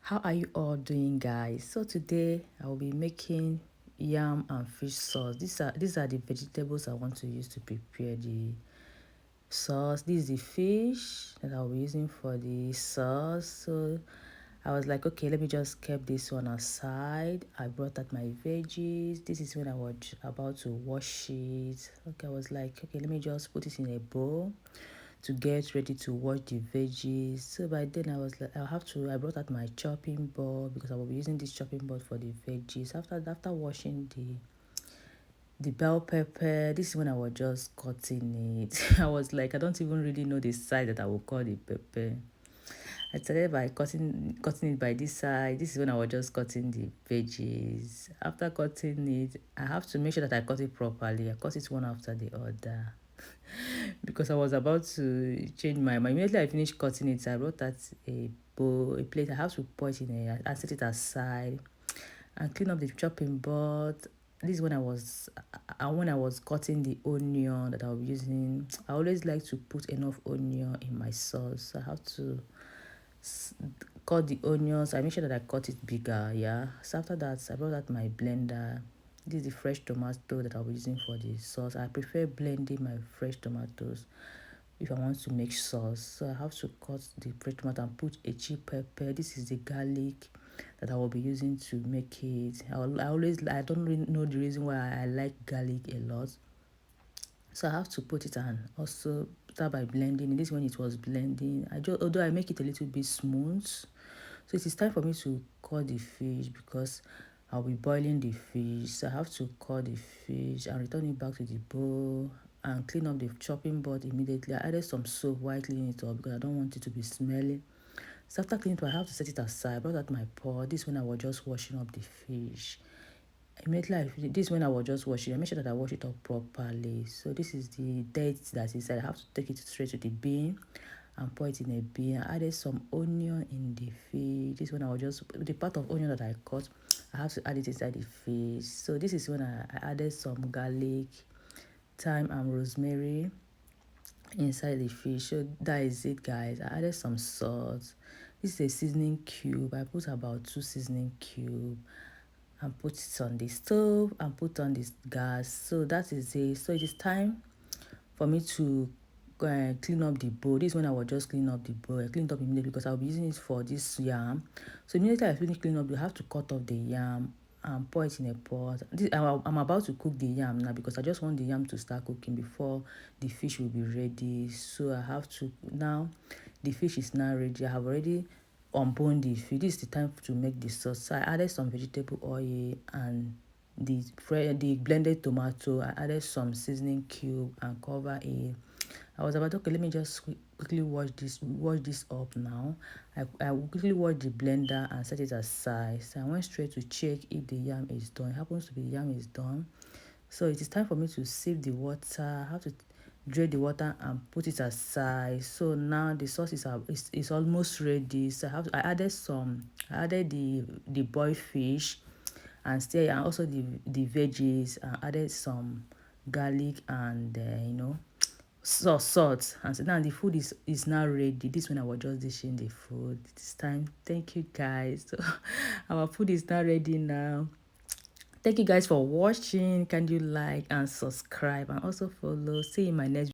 How are you all doing, guys? So today I will be making yam and fish sauce. These are the vegetables I want to use to prepare the sauce. This is the fish that I'll be using for the sauce. So I was like, okay, let me just keep this one aside. I brought out my veggies. This is when I was about to wash it. Okay, I was like, okay, let me just put it in a bowl to get ready to wash the veggies. So by then I was like, I brought out my chopping board because I will be using this chopping board for the veggies. After washing the bell pepper, this is when I was just cutting it. I was like, I don't even really know the size that I will cut the pepper. I started by cutting it by this side. This is when I was just cutting the veggies. After cutting it, I have to make sure that I cut it properly. I cut it one after the other because I was about to change my mind. Immediately I finished cutting it, I brought out a bowl, a plate. I have to pour it in and set it aside and clean up the chopping board. This is when I was cutting the onion that I'll be using. I always like to put enough onion in my sauce. So I have to cut the onions. I make sure that I cut it bigger. Yeah. So after that, I brought out my blender. This is the fresh tomato that I'll be using for the sauce. I prefer blending my fresh tomatoes if I want to make sauce. So I have to cut the fresh tomato and put a chili pepper. This is the garlic that I will be using to make it. I don't really know the reason why I like garlic a lot. So I have to put it and also start by blending. This when it was blending, although I make it a little bit smooth. So it is time for me to cut the fish because I'll be boiling the fish. So I have to cut the fish and return it back to the bowl and clean up the chopping board immediately. I added some soap while cleaning it up because I don't want it to be smelly. So after cleaning it, I have to set it aside. I brought out my pot. This when I was just washing up the fish. This when I was just washing, I make sure that I wash it up properly. So this is the dirt that is inside. I have to take it straight to the bin and pour it in a bin. I added some onion in the fish. This when I was just the part of onion that I cut, I have to add it inside the fish. So this is when I added some garlic, thyme and rosemary inside the fish. So that is it, guys. I added some salt. This is a seasoning cube. I put about 2 seasoning cube and put it on the stove and put on this gas. So that is it. So it is time for me to clean up the bowl. This is when I was just cleaning up the bowl. I cleaned up immediately because I'll be using it for this yam. So immediately I finish cleaning up, you have to cut off the yam and pour it in a pot. I'm about to cook the yam now because I just want the yam to start cooking before the fish will be ready. So I have to now. The fish is now ready. I have already unbone the fish. This is the time to make the sauce. So I added some vegetable oil and the blended tomato. I added some seasoning cube and cover it. I was about, okay, let me just quickly wash this up now. I will quickly wash the blender and set it aside. So I went straight to check if the yam is done. It happens to be the yam is done. So it is time for me to sieve the water. I have to drain the water and put it aside. So now the sauce is almost ready. So I added the boiled fish and also the veggies and added some garlic and salt. And so now the food is now ready. This when I was just dishing the food. It's time. Thank you, guys. So our food is now ready now. Thank you guys for watching. Can you like and subscribe and also follow? See you in my next